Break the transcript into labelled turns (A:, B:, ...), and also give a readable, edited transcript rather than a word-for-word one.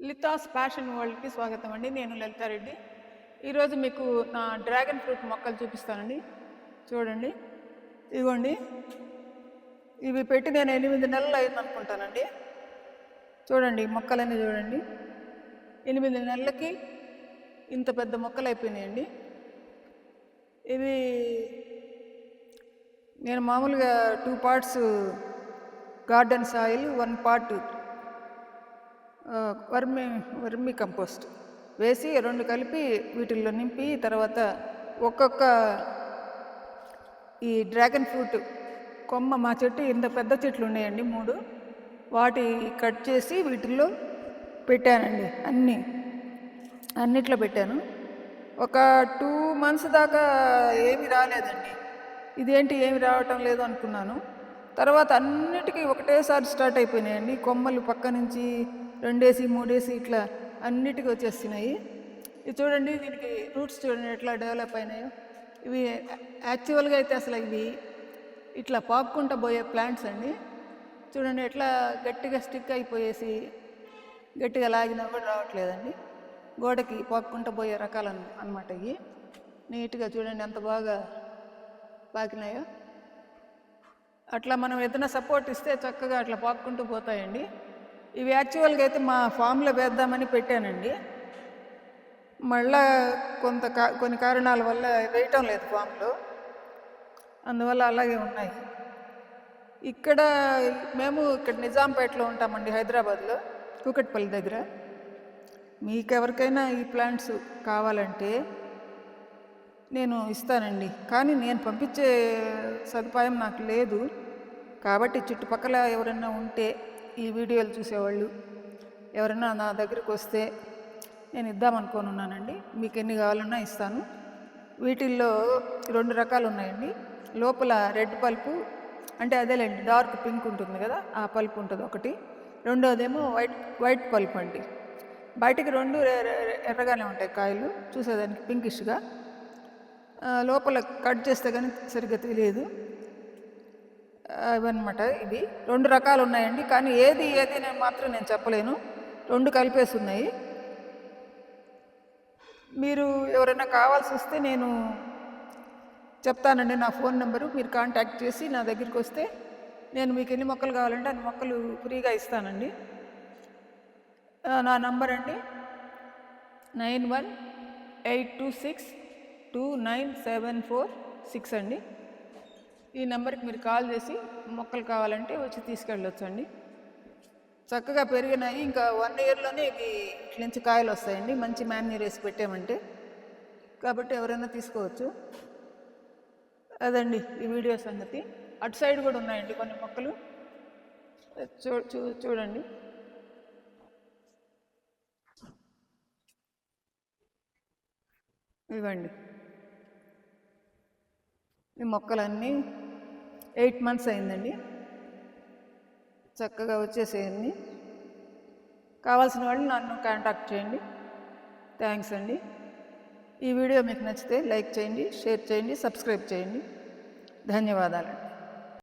A: లితాస్ passion వరల్డ్కి స్వాగతం అండి. నేను లలితారెడ్డి. ఈరోజు మీకు నా డ్రాగన్ ఫ్రూట్ మొక్కలు చూపిస్తానండి. చూడండి, ఇదిగోండి. ఇవి పెట్టి నేను 8 నెలలు అయింది అనుకుంటానండి. చూడండి, మొక్కలన్నీ చూడండి. 8 నెలలకి ఇంత పెద్ద మొక్కలు అయిపోయినాయండి. ఇవి నేను మామూలుగా 2 పార్ట్స్ గార్డెన్ సాయిల్, 1 పార్ట్ వర్మి కంపోస్ట్ వేసి 2 కలిపి వీటిల్లో నింపి, తర్వాత ఒక్కొక్క ఈ డ్రాగన్ ఫ్రూట్ కొమ్మ, మా చెట్టు ఇంత పెద్ద చెట్లు ఉన్నాయండి 3, వాటి కట్ చేసి వీటిల్లో పెట్టానండి. అన్నిట్లో పెట్టాను. ఒక 2 months దాకా ఏమీ రాలేదండి. ఇదేంటి ఏమి రావటం లేదు అనుకున్నాను. తర్వాత అన్నిటికీ ఒకటేసారి స్టార్ట్ అయిపోయినాయండి. కొమ్మలు పక్క నుంచి 2 3 ఇట్లా అన్నిటికీ వచ్చేస్తున్నాయి. ఇది చూడండి, దీనికి రూట్స్ చూడండి ఎట్లా డెవలప్ అయినాయో. ఇవి యాక్చువల్గా అయితే అసలు ఇవి ఇట్లా పాక్కుంటూ పోయే ప్లాంట్స్ అండి. చూడండి ఎట్లా గట్టిగా స్టిక్ అయిపోయేసి గట్టిగా లాగినా కూడా రావట్లేదండి. గోడకి పాక్కుంటూ పోయే రకాలు అన్నమాట. ఇవి నీట్గా చూడండి ఎంత బాగా పాకినాయో. అట్లా మనం ఏదైనా సపోర్ట్ ఇస్తే చక్కగా అట్లా పాక్కుంటూ పోతాయండి. ఇవి యాక్చువల్గా అయితే మా ఫామ్లో వేద్దామని పెట్టానండి. మళ్ళా కొన్ని కారణాల వల్ల వేయటం లేదు ఫామ్లో, అందువల్ల అలాగే ఉన్నాయి. మేము ఇక్కడ నిజాంపేటలో ఉంటామండి, హైదరాబాద్లో, కూకట్పల్లి దగ్గర. మీకెవరికైనా ఈ ప్లాంట్స్ కావాలంటే నేను ఇస్తానండి, కానీ నేను పంపించే సదుపాయం నాకు లేదు. కాబట్టి చుట్టుపక్కల ఎవరైనా ఉంటే, ఈ వీడియోలు చూసేవాళ్ళు ఎవరైనా నా దగ్గరికి వస్తే నేను ఇద్దామనుకొని ఉన్నానండి. మీకు ఎన్ని కావాలన్నా ఇస్తాను. వీటిల్లో 2 రకాలు ఉన్నాయండి. లోపల రెడ్ పల్పు, అంటే అదేలేండి డార్క్ పింక్ ఉంటుంది కదా, ఆ పల్పు ఉంటుంది ఒకటి. రెండోదేమో వైట్ పల్ప్ అండి. బయటికి 2 ఎర్రగానే ఉంటాయి కాయలు, చూసేదానికి పింకిష్గా. లోపల కట్ చేస్తే కానీ సరిగ్గా తెలియదు. అవన్నమాట. ఇవి 2 రకాలు ఉన్నాయండి, కానీ ఏది నేను చెప్పలేను. 2 కలిపేసి ఉన్నాయి. మీరు ఎవరైనా కావాల్సి వస్తే నేను చెప్తానండి నా ఫోన్ నెంబరు. మీరు కాంటాక్ట్ చేసి నా దగ్గరికి వస్తే నేను మీకు ఎన్ని మొక్కలు కావాలంటే అన్ని మొక్కలు ఫ్రీగా ఇస్తానండి. నా నంబర్ అండి 9182629746 అండి. ఈ నెంబర్కి మీరు కాల్ చేసి మొక్కలు కావాలంటే వచ్చి తీసుకెళ్ళొచ్చండి. చక్కగా పెరిగినాయి. ఇంకా 1 yearలోనే ఇవి ఇట్ల నుంచి కాయలు వస్తాయండి, మంచి మాన్యూర్ వేసి పెట్టామంటే. కాబట్టి ఎవరైనా తీసుకోవచ్చు. అదండి ఈ వీడియో సంగతి. అటు సైడ్ కూడా ఉన్నాయండి కొన్ని మొక్కలు, చూడండి. ఇవ్వండి, ఈ మొక్కలన్నీ 8 months అయిందండి. చక్కగా వచ్చేసేయండి. కావాల్సిన వాళ్ళు నన్ను కాంటాక్ట్ చేయండి. థ్యాంక్స్ అండి. ఈ వీడియో మీకు నచ్చితే లైక్ చేయండి, షేర్ చేయండి, సబ్స్క్రైబ్ చేయండి. ధన్యవాదాలండి.